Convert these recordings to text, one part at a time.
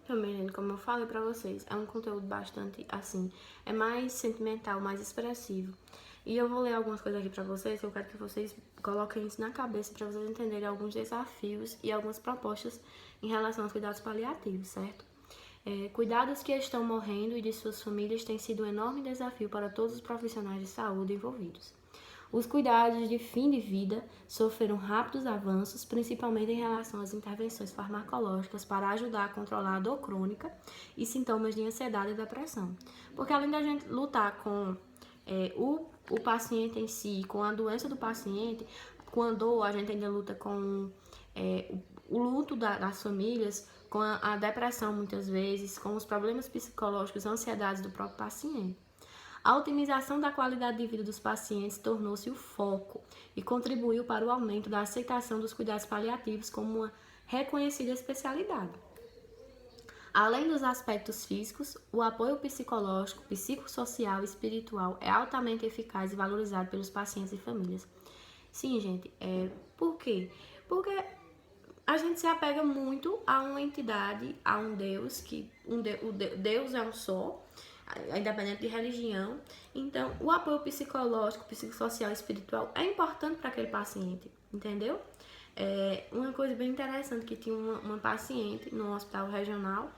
Também, gente, como eu falei pra vocês, é um conteúdo bastante, assim, é mais sentimental, mais expressivo. E eu vou ler algumas coisas aqui pra vocês, que eu quero que vocês coloquem isso na cabeça pra vocês entenderem alguns desafios e algumas propostas em relação aos cuidados paliativos, certo? Cuidados que estão morrendo e de suas famílias têm sido um enorme desafio para todos os profissionais de saúde envolvidos. Os cuidados de fim de vida sofreram rápidos avanços, principalmente em relação às intervenções farmacológicas para ajudar a controlar a dor crônica e sintomas de ansiedade e depressão. Porque além da gente lutar com o paciente em si, com a doença do paciente, com a dor, a gente ainda luta com o luto das famílias, com a depressão muitas vezes, com os problemas psicológicos, ansiedades do próprio paciente. A otimização da qualidade de vida dos pacientes tornou-se o foco e contribuiu para o aumento da aceitação dos cuidados paliativos como uma reconhecida especialidade. Além dos aspectos físicos, o apoio psicológico, psicossocial e espiritual é altamente eficaz e valorizado pelos pacientes e famílias. Sim, gente, por quê? Porque a gente se apega muito a uma entidade, a um Deus, Deus é um só, independente de religião. Então, o apoio psicológico, psicossocial e espiritual é importante para aquele paciente, entendeu? Uma coisa bem interessante que tinha uma paciente no hospital regional,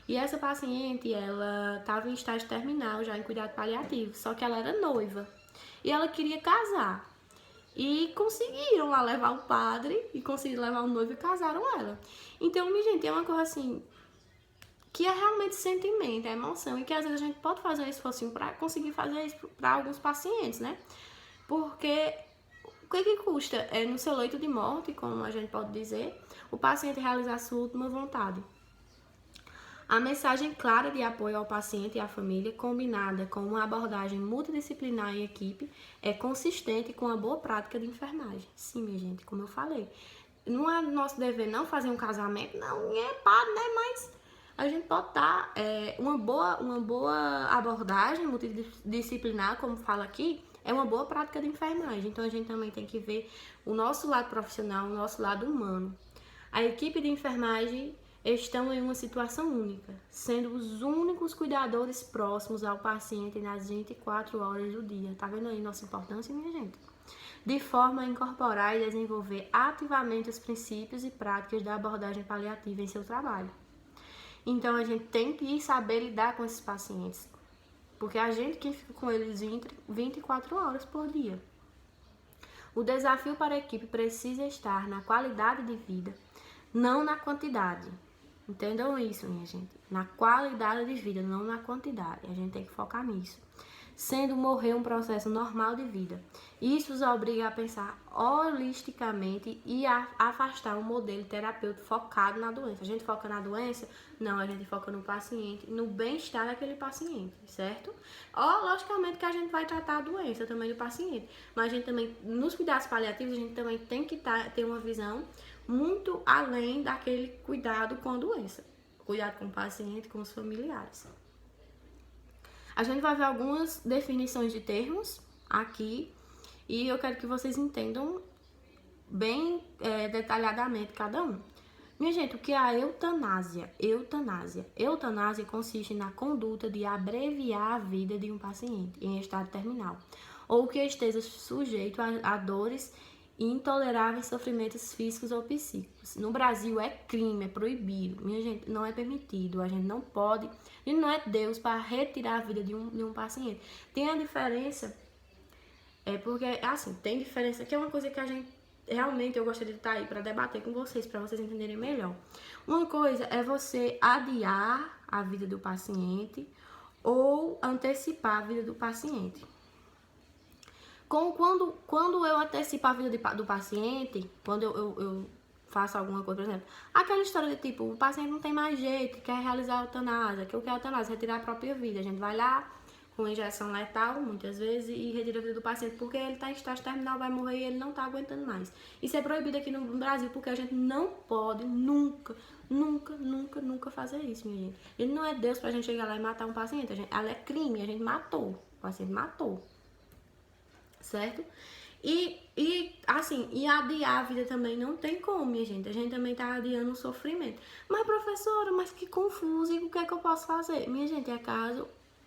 e essa paciente, ela estava em estágio terminal, já em cuidado paliativo, só que ela era noiva e ela queria casar. E conseguiram lá levar o padre e conseguiram levar o noivo e casaram ela. Então, minha gente, é uma coisa assim que é realmente sentimento, é emoção, e que às vezes a gente pode fazer um esforço para conseguir fazer isso para alguns pacientes, né? Porque o que custa? É no seu leito de morte, como a gente pode dizer, o paciente realizar sua última vontade. A mensagem clara de apoio ao paciente e à família, combinada com uma abordagem multidisciplinar em equipe, é consistente com a boa prática de enfermagem. Sim, minha gente, como eu falei, não é nosso dever não fazer um casamento, não, ninguém é padre, né? Mas a gente pode dar uma boa abordagem multidisciplinar, como fala aqui, é uma boa prática de enfermagem. Então a gente também tem que ver o nosso lado profissional, o nosso lado humano. A equipe de enfermagem estão em uma situação única, sendo os únicos cuidadores próximos ao paciente nas 24 horas do dia. Tá vendo aí nossa importância, minha gente? De forma a incorporar e desenvolver ativamente os princípios e práticas da abordagem paliativa em seu trabalho. Então a gente tem que saber lidar com esses pacientes, porque a gente que fica com eles 24 horas por dia. O desafio para a equipe precisa estar na qualidade de vida, não na quantidade. Entendam isso, minha gente. Na qualidade de vida, não na quantidade. A gente tem que focar nisso. Sendo morrer um processo normal de vida. Isso os obriga a pensar holisticamente e a afastar um modelo terapêutico focado na doença. A gente foca na doença? Não, a gente foca no paciente, no bem-estar daquele paciente, certo? Logicamente que a gente vai tratar a doença também do paciente, mas a gente também, nos cuidados paliativos, a gente também tem que ter uma visão muito além daquele cuidado com a doença. Cuidado com o paciente, com os familiares. A gente vai ver algumas definições de termos aqui e eu quero que vocês entendam bem detalhadamente cada um. Minha gente, o que é a eutanásia? Eutanásia consiste na conduta de abreviar a vida de um paciente em estado terminal ou que esteja sujeito a dores e intoleráveis sofrimentos físicos ou psíquicos. No Brasil é crime, é proibido. Minha gente, não é permitido. A gente não pode, e não é Deus para retirar a vida de um paciente. Tem a diferença, porque, assim, tem diferença, que é uma coisa que a gente, realmente, eu gostaria de estar aí para debater com vocês, para vocês entenderem melhor. Uma coisa é você adiar a vida do paciente ou antecipar a vida do paciente. Quando eu antecipo a vida do paciente, quando eu faço alguma coisa, por exemplo, aquela história de tipo, o paciente não tem mais jeito, quer realizar a eutanásia, que o que é a eutanásia? Retirar a própria vida. A gente vai lá com injeção letal, muitas vezes, e retira a vida do paciente, porque ele está em estágio terminal, vai morrer e ele não está aguentando mais. Isso é proibido aqui no Brasil, porque a gente não pode nunca fazer isso, minha gente. Ele não é Deus pra gente chegar lá e matar um paciente. Ela é crime, a gente matou. O paciente matou. Certo? E adiar a vida também não tem como, minha gente. A gente também tá adiando o sofrimento. Mas, professora, mas que confuso. E o que é que eu posso fazer? Minha gente,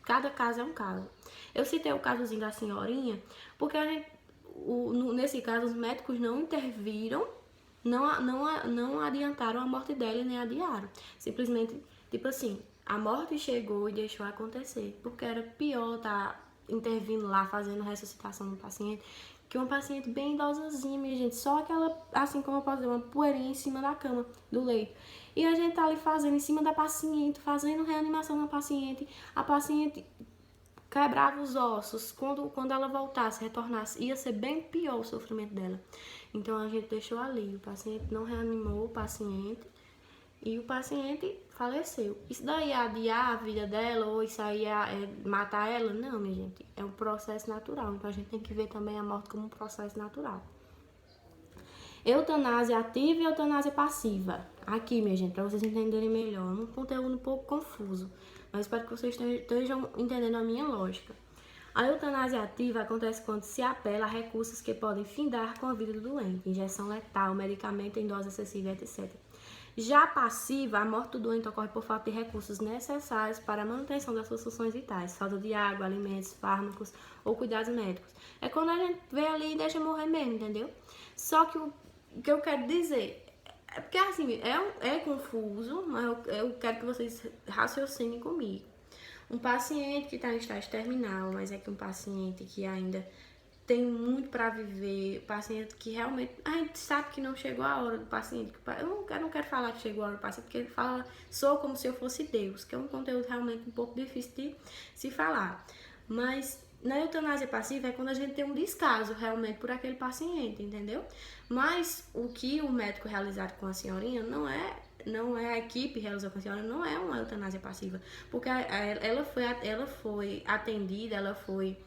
cada caso é um caso. Eu citei o casozinho da senhorinha, porque nesse caso os médicos não interviram, não adiantaram a morte dela e nem adiaram. Simplesmente, tipo assim, a morte chegou e deixou acontecer. Porque era pior tá intervindo lá, fazendo ressuscitação no paciente, que uma paciente bem idosazinha, minha gente, só aquela, assim como eu posso dizer, uma poeirinha em cima da cama, do leito. E a gente tá ali fazendo em cima da paciente, fazendo reanimação na paciente, a paciente quebrava os ossos, quando ela voltasse, retornasse, ia ser bem pior o sofrimento dela. Então a gente deixou ali, o paciente não reanimou o paciente, e o paciente faleceu. Isso daí é adiar a vida dela ou isso aí é matar ela? Não, minha gente. É um processo natural. Então a gente tem que ver também a morte como um processo natural. Eutanásia ativa e eutanásia passiva. Aqui, minha gente, para vocês entenderem melhor. É um conteúdo um pouco confuso, mas espero que vocês estejam entendendo a minha lógica. A eutanásia ativa acontece quando se apela a recursos que podem findar com a vida do doente, injeção letal, medicamento em dose excessiva, etc. Já a passiva, a morte do doente ocorre por falta de recursos necessários para a manutenção das suas funções vitais, falta de água, alimentos, fármacos ou cuidados médicos. É quando a gente vê ali e deixa morrer mesmo, entendeu? Só que o que eu quero dizer é porque assim, é confuso, mas eu quero que vocês raciocinem comigo. Um paciente que está em estágio terminal, mas é que um paciente que ainda tem muito para viver, paciente que realmente a gente sabe que não chegou a hora do paciente. Eu não quero falar que chegou a hora do paciente, porque ele fala, sou como se eu fosse Deus, que é um conteúdo realmente um pouco difícil de se falar. Mas na eutanásia passiva é quando a gente tem um descaso realmente por aquele paciente, entendeu? Mas o que o médico realizado com a senhorinha não é a equipe realizou com a senhora, não é uma eutanásia passiva, porque ela foi atendida, ela foi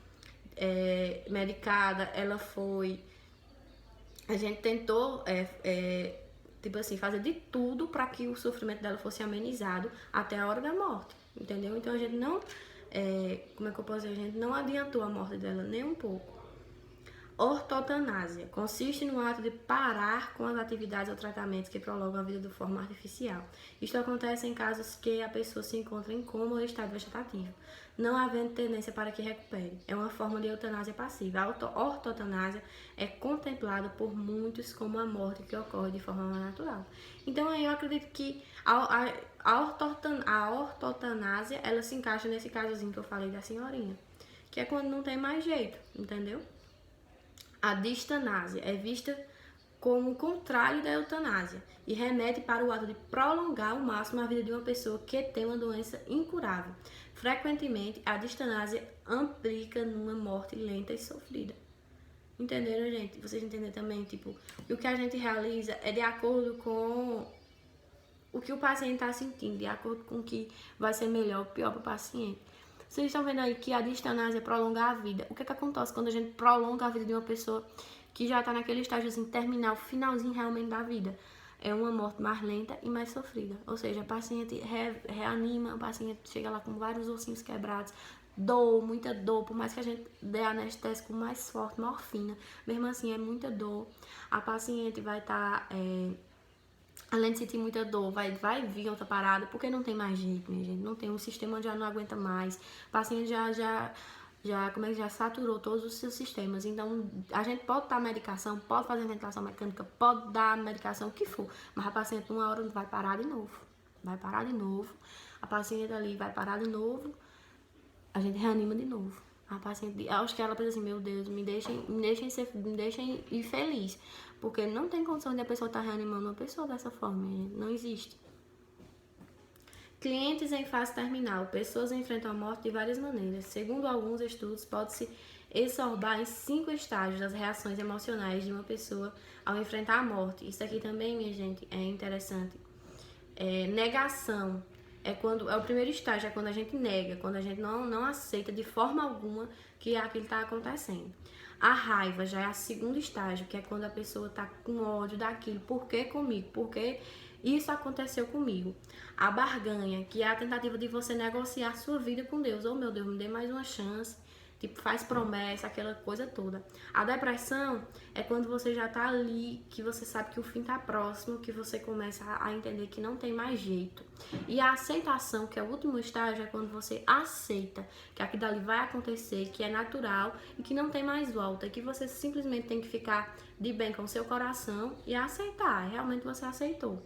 medicada, a gente tentou tipo assim, fazer de tudo para que o sofrimento dela fosse amenizado até a hora da morte, entendeu? Então a gente não, como é que eu posso dizer, a gente não adiantou a morte dela nem um pouco. Ortotanásia consiste no ato de parar com as atividades ou tratamentos que prolongam a vida de forma artificial. Isto acontece em casos que a pessoa se encontra em coma ou estado vegetativo, não havendo tendência para que recupere. É uma forma de eutanásia passiva. A ortotanásia é contemplada por muitos como a morte que ocorre de forma natural. Então eu acredito que a ortotanásia ela se encaixa nesse casozinho que eu falei da senhorinha, que é quando não tem mais jeito, entendeu? A distanásia é vista como o contrário da eutanásia e remete para o ato de prolongar ao máximo a vida de uma pessoa que tem uma doença incurável. Frequentemente, a distanásia implica numa morte lenta e sofrida. Entenderam, gente? Vocês entenderam também, tipo, o que a gente realiza é de acordo com o que o paciente está sentindo, de acordo com o que vai ser melhor ou pior para o paciente. Vocês estão vendo aí que a distanásia é prolongar a vida. O que acontece quando a gente prolonga a vida de uma pessoa que já está naquele estágiozinho terminal, finalzinho realmente da vida? É uma morte mais lenta e mais sofrida. Ou seja, a paciente reanima, a paciente chega lá com vários ossinhos quebrados, dor, muita dor, por mais que a gente dê anestésico mais forte, morfina, mesmo assim é muita dor. A paciente vai estar... além de sentir muita dor, vai vir outra parada, porque não tem mais jeito, minha gente. Não tem, o sistema já não aguenta mais. O paciente já saturou todos os seus sistemas. Então, a gente pode dar medicação, pode fazer ventilação mecânica, pode dar medicação, o que for. Mas a paciente, uma hora, vai parar de novo. Vai parar de novo. A paciente ali vai parar de novo. A gente reanima de novo. A paciente, acho que ela pensa assim, meu Deus, me deixem ir feliz. Porque não tem condição de a pessoa estar reanimando uma pessoa dessa forma, não existe. Clientes em fase terminal. Pessoas enfrentam a morte de várias maneiras. Segundo alguns estudos, pode-se exorbar em 5 estágios das reações emocionais de uma pessoa ao enfrentar a morte. Isso aqui também, minha gente, é interessante. Negação. É o primeiro estágio, é quando a gente nega, quando a gente não aceita de forma alguma que aquilo está acontecendo. A raiva já é o segundo estágio, que é quando a pessoa está com ódio daquilo. Por que comigo? Porque isso aconteceu comigo. A barganha, que é a tentativa de você negociar sua vida com Deus. Oh, meu Deus, me dê mais uma chance. tipo, faz promessa, aquela coisa toda. A depressão é quando você já tá ali, que você sabe que o fim tá próximo, que você começa a entender que não tem mais jeito. E a aceitação, que é o último estágio, é quando você aceita que aquilo dali vai acontecer, que é natural e que não tem mais volta, que você simplesmente tem que ficar de bem com o seu coração e aceitar, realmente você aceitou.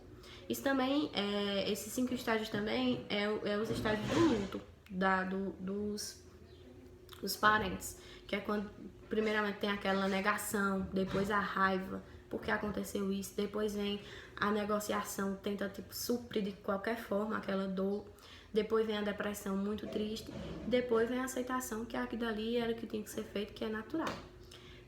Isso também, esses 5 estágios também é os estágios do luto, dos parentes, que é quando primeiramente tem aquela negação, depois a raiva, porque aconteceu isso, depois vem a negociação, tenta tipo suprir de qualquer forma aquela dor, depois vem a depressão muito triste, depois vem a aceitação que aquilo dali era o que tinha que ser feito, que é natural.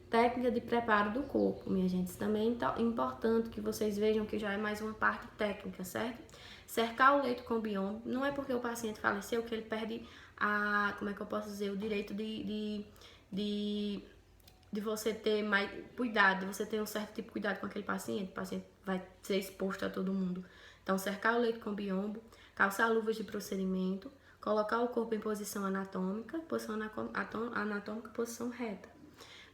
Técnica de preparo do corpo, minha gente. Isso também é importante que vocês vejam que já é mais uma parte técnica, certo? Cercar o leito com biombo. Não é porque o paciente faleceu que ele perde como é que eu posso dizer, o direito de você ter mais cuidado, de você ter um certo tipo de cuidado com aquele paciente. O paciente vai ser exposto a todo mundo. Então, cercar o leito com biombo, calçar luvas de procedimento, colocar o corpo em posição anatômica, posição reta.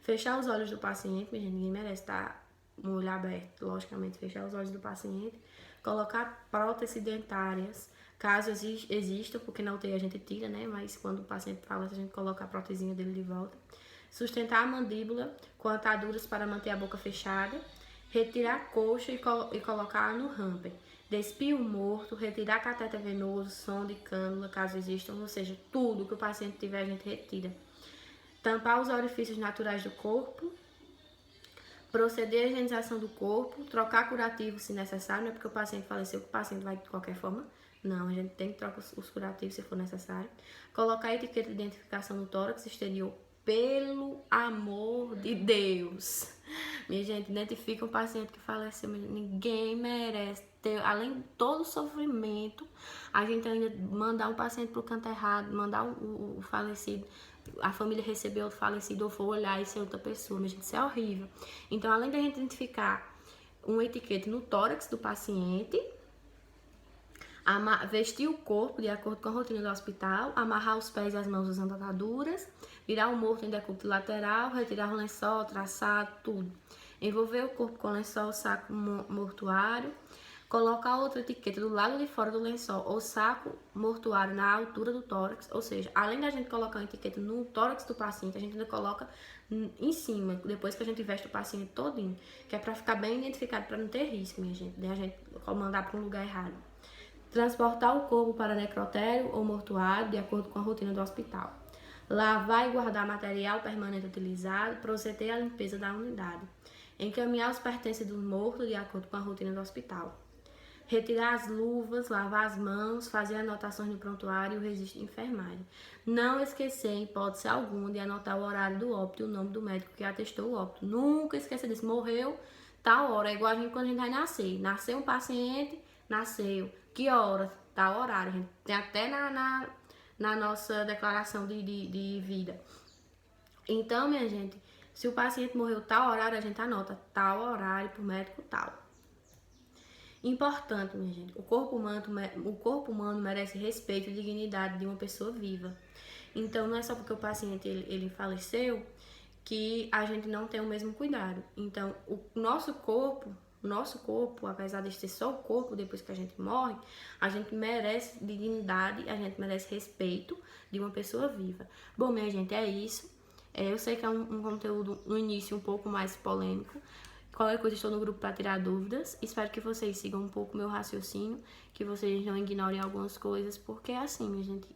Fechar os olhos do paciente, ninguém merece estar com o olho aberto, logicamente, fechar os olhos do paciente. Colocar próteses dentárias, caso exista, porque na UTI a gente tira, né? Mas quando o paciente fala, a gente coloca a prótesinha dele de volta. Sustentar a mandíbula com ataduras para manter a boca fechada. Retirar a coxa e colocar no hamper. Despir o morto, retirar catéter venoso, sonda e cânula, caso existam, ou seja, tudo que o paciente tiver a gente retira. Tampar os orifícios naturais do corpo, proceder à higienização do corpo, trocar curativo se necessário, não é porque o paciente faleceu que o paciente vai de qualquer forma, não, a gente tem que trocar os curativos se for necessário. Colocar a etiqueta de identificação no tórax exterior, pelo amor de Deus. Minha gente, identifica um paciente que faleceu, ninguém merece ter, além de todo o sofrimento, a gente ainda mandar um paciente pro canto errado, mandar o falecido, a família recebeu o falecido ou for olhar e ser outra pessoa, mas gente, isso é horrível. Então, além da gente identificar uma etiqueta no tórax do paciente, vestir o corpo de acordo com a rotina do hospital, amarrar os pés e as mãos usando ataduras, virar o morto em decúbito lateral, retirar o lençol, traçado, tudo. Envolver o corpo com lençol, saco mortuário, colocar outra etiqueta do lado de fora do lençol ou saco mortuário na altura do tórax, ou seja, além da gente colocar uma etiqueta no tórax do paciente, a gente ainda coloca em cima, depois que a gente veste o paciente todinho, que é para ficar bem identificado, para não ter risco, minha gente, de a gente mandar para um lugar errado. Transportar o corpo para necrotério ou mortuário, de acordo com a rotina do hospital. Lavar e guardar material permanente utilizado, proceder à limpeza da unidade. Encaminhar os pertences do morto, de acordo com a rotina do hospital. Retirar as luvas, lavar as mãos, fazer anotações no prontuário e o registro de enfermagem. Não esquecer, em hipótese alguma, de anotar o horário do óbito e o nome do médico que atestou o óbito. Nunca esquecer disso. Morreu, tal hora. É igual a gente quando a gente vai nascer. Nasceu um paciente, nasceu. Que hora? Tal horário. A gente tem até na nossa declaração de vida. Então, minha gente, se o paciente morreu tal horário, a gente anota tal horário pro médico tal. Importante, minha gente, o corpo humano merece respeito e dignidade de uma pessoa viva. Então, não é só porque o paciente ele faleceu que a gente não tem o mesmo cuidado. Então, o nosso corpo, apesar de ser só o corpo depois que a gente morre, a gente merece dignidade, a gente merece respeito de uma pessoa viva. Bom, minha gente, é isso. Eu sei que é um conteúdo no início um pouco mais polêmico. Qualquer coisa, estou no grupo para tirar dúvidas. Espero que vocês sigam um pouco o meu raciocínio, que vocês não ignorem algumas coisas, porque é assim, minha gente,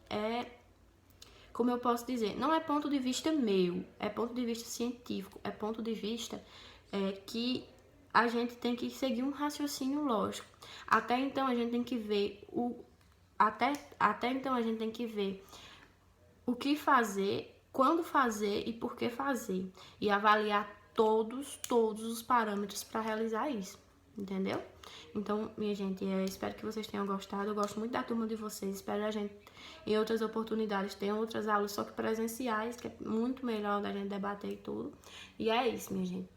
como eu posso dizer, não é ponto de vista meu, é ponto de vista científico, é ponto de vista que a gente tem que seguir um raciocínio lógico. Até então a gente tem que ver o que fazer, quando fazer e por que fazer, e avaliar todos os parâmetros para realizar isso, entendeu? Então, minha gente, espero que vocês tenham gostado. Eu gosto muito da turma de vocês. Espero a gente, em outras oportunidades, ter outras aulas, só que presenciais, que é muito melhor da gente debater e tudo. E é isso, minha gente.